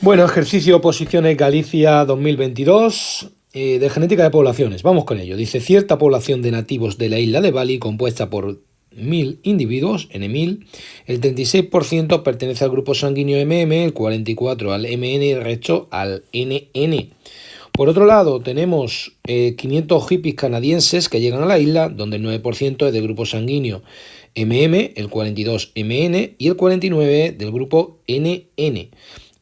Bueno, ejercicio oposiciones Galicia 2022 de genética de poblaciones. Vamos con ello. Dice, cierta población de nativos de la isla de Bali compuesta por 1000 individuos, N1000, el 36% pertenece al grupo sanguíneo MM, el 44% al MN y el resto al NN. Por otro lado, tenemos 500 hippies canadienses que llegan a la isla, donde el 9% es del grupo sanguíneo MM, el 42% MN y el 49% del grupo NN.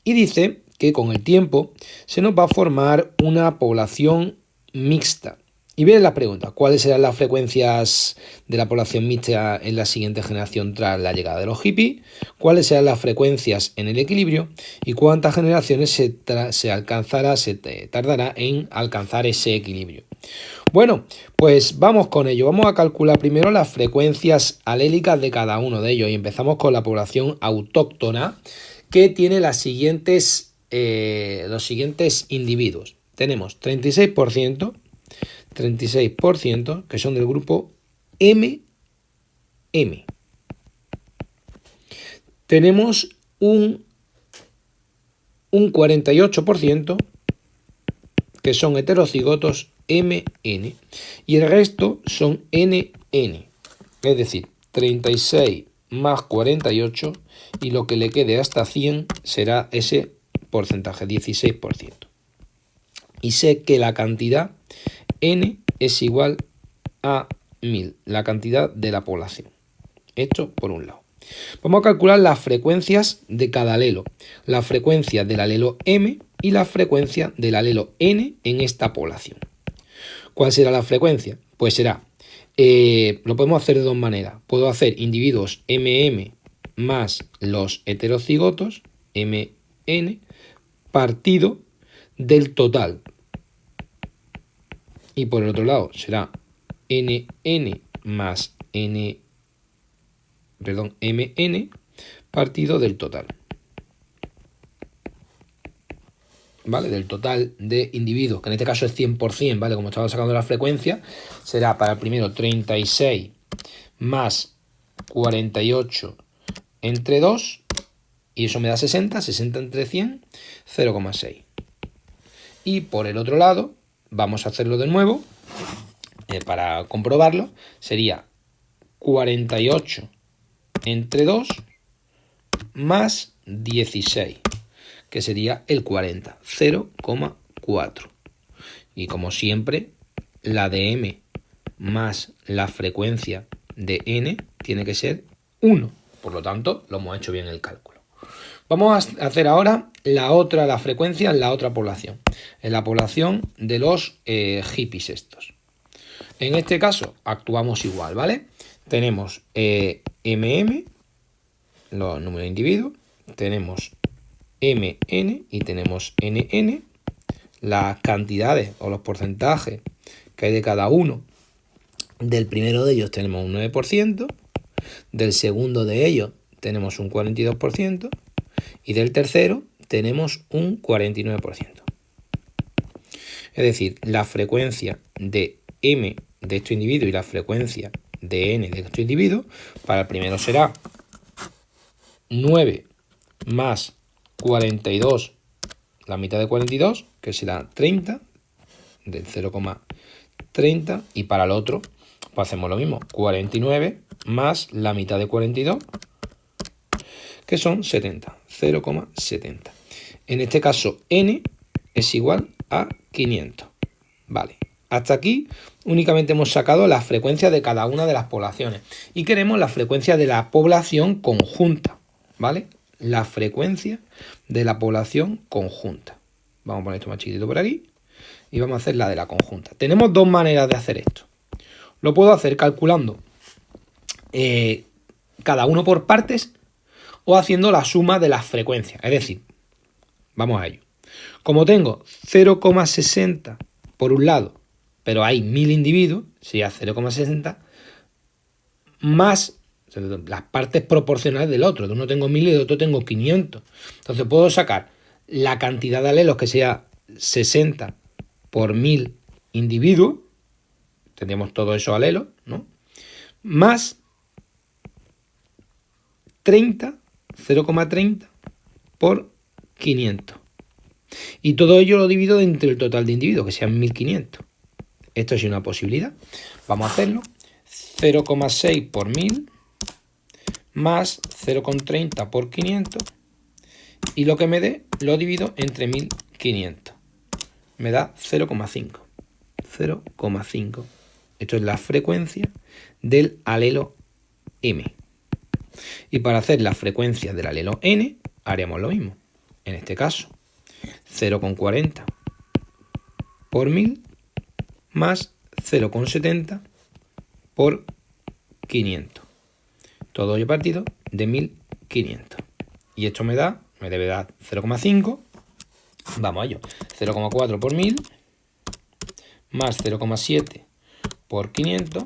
Y dice que con el tiempo se nos va a formar una población mixta. Y viene la pregunta, ¿cuáles serán las frecuencias de la población mixta en la siguiente generación tras la llegada de los hippies? ¿Cuáles serán las frecuencias en el equilibrio? ¿Y cuántas generaciones se tardará en alcanzar ese equilibrio? Bueno, pues vamos con ello. Vamos a calcular primero las frecuencias alélicas de cada uno de ellos y empezamos con la población autóctona, que tiene los siguientes individuos. Tenemos 36%, que son del grupo MM. Tenemos un 48% que son heterocigotos MN y el resto son NN. Es decir, 36 más 48 y lo que le quede hasta 100 será ese porcentaje, 16%. Y sé que la cantidad N es igual a 1000, la cantidad de la población. Esto por un lado. Vamos a calcular las frecuencias de cada alelo, la frecuencia del alelo M y la frecuencia del alelo N en esta población. ¿Cuál será la frecuencia? Pues será, lo podemos hacer de dos maneras. Puedo hacer individuos MM más los heterocigotos, MN, partido del total. Y por el otro lado será NN más MN partido del total. ¿Vale? Del total de individuos, que en este caso es 100%, ¿vale? Como estamos sacando la frecuencia, será para el primero 36 más 48 entre 2, y eso me da 60, 60 entre 100, 0,6. Y por el otro lado, vamos a hacerlo de nuevo, para comprobarlo, sería 48 entre 2 más 16, que sería el 40, 0,4. Y como siempre, la de M más la frecuencia de N tiene que ser 1. Por lo tanto, lo hemos hecho bien el cálculo. Vamos a hacer ahora la frecuencia en la otra población, en la población de los hippies estos. En este caso, actuamos igual, ¿vale? Tenemos MM, los números de individuos, tenemos MN y tenemos NN, las cantidades o los porcentajes que hay de cada uno. Del primero de ellos tenemos un 9%, del segundo de ellos tenemos un 42% y del tercero tenemos un 49%. Es decir, la frecuencia de M de estos individuos y la frecuencia de N de estos individuos, para el primero será 9 más 42, la mitad de 42, que será 30, del 0,30, y para el otro pues hacemos lo mismo, 49 más la mitad de 42, que son 70, 0,70. En este caso, N es igual a 500. Vale, hasta aquí únicamente hemos sacado la frecuencia de cada una de las poblaciones y queremos la frecuencia de la población conjunta, ¿vale? La frecuencia de la población conjunta. Vamos a poner esto más chiquitito por aquí y vamos a hacer la de la conjunta. Tenemos dos maneras de hacer esto. Lo puedo hacer calculando cada uno por partes o haciendo la suma de las frecuencias. Es decir, vamos a ello. Como tengo 0,60 por un lado, pero hay 1000 individuos, sería 0,60 más las partes proporcionales del otro. De uno tengo 1000 y de otro tengo 500. Entonces puedo sacar la cantidad de alelos, que sea 60 por 1000 individuos. Tendríamos todos esos alelos, ¿no? Más 30, 0,30 por 500. Y todo ello lo divido entre el total de individuos, que sean 1500. Esto es una posibilidad. Vamos a hacerlo. 0,6 por 1000 más 0,30 por 500. Y lo que me dé lo divido entre 1500. Me da 0,5. 0,5. Esto es la frecuencia del alelo M. Y para hacer la frecuencia del alelo N, haremos lo mismo. En este caso, 0,40 por 1000 más 0,70 por 500. Todo ello partido de 1500. Y esto me debe dar 0,5. Vamos a ello. 0,4 por 1000 más 0,7 por 500.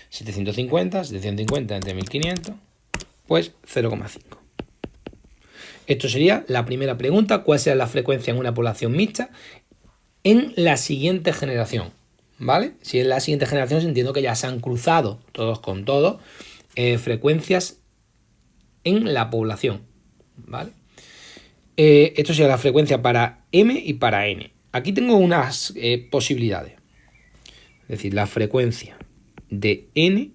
750 entre 1500, pues 0,5. Esto sería la primera pregunta. ¿Cuál será la frecuencia en una población mixta en la siguiente generación? ¿Vale? Si en la siguiente generación entiendo que ya se han cruzado todos con todos frecuencias en la población. ¿Vale? Esto sería la frecuencia para M y para N. Aquí tengo unas posibilidades. Es decir, la frecuencia de N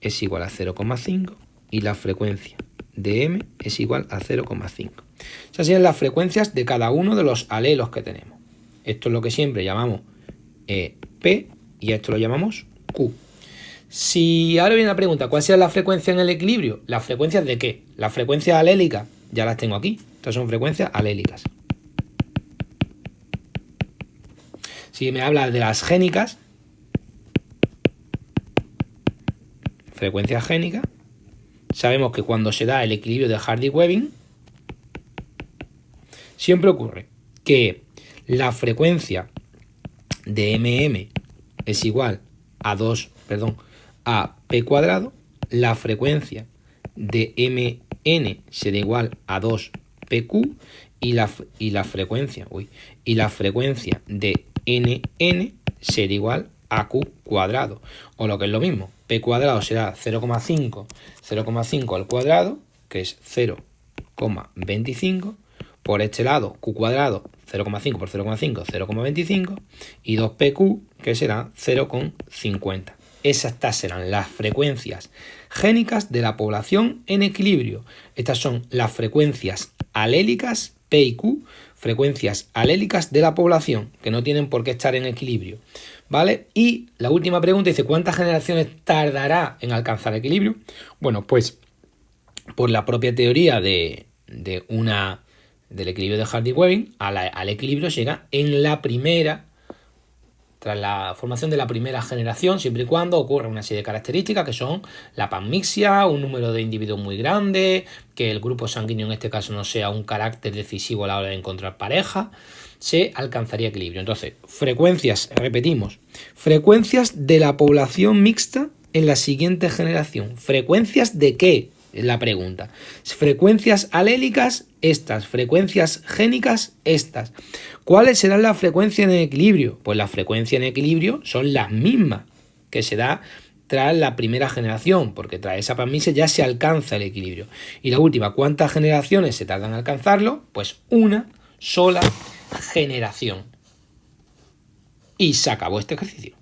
es igual a 0,5 y la frecuencia de M es igual a 0,5. Esas serían las frecuencias de cada uno de los alelos que tenemos. Esto es lo que siempre llamamos P y esto lo llamamos Q. Si ahora viene la pregunta, ¿cuál será la frecuencia en el equilibrio? ¿Las frecuencias de qué? Las frecuencias alélicas, ya las tengo aquí. Estas son frecuencias alélicas. Si me habla de las génicas, frecuencia génica, sabemos que cuando se da el equilibrio de Hardy-Webern, siempre ocurre que la frecuencia de MM es igual a a P cuadrado, la frecuencia de MN será igual a 2PQ y la frecuencia de NN será igual a Q cuadrado, o lo que es lo mismo, P cuadrado será 0,5 al cuadrado, que es 0,25, por este lado Q cuadrado 0,5 por 0,5, 0,25, y 2PQ, que será 0,50. Estas serán las frecuencias génicas de la población en equilibrio. Estas son las frecuencias alélicas, P y Q, frecuencias alélicas de la población, que no tienen por qué estar en equilibrio. ¿Vale? Y la última pregunta dice, ¿cuántas generaciones tardará en alcanzar equilibrio? Bueno, pues por la propia teoría del equilibrio de Hardy-Webern, al equilibrio llega en la primera, tras la formación de la primera generación, siempre y cuando ocurra una serie de características que son la panmixia, un número de individuos muy grande, que el grupo sanguíneo en este caso no sea un carácter decisivo a la hora de encontrar pareja, se alcanzaría equilibrio. Entonces, repetimos, frecuencias de la población mixta en la siguiente generación. ¿Frecuencias de qué? Es la pregunta. Frecuencias alélicas, estas. Frecuencias génicas, estas. ¿Cuáles serán las frecuencias en equilibrio? Pues las frecuencias en equilibrio son las mismas que se da tras la primera generación, porque tras esa panmixia ya se alcanza el equilibrio. Y la última, ¿cuántas generaciones se tardan en alcanzarlo? Pues una sola generación. Y se acabó este ejercicio.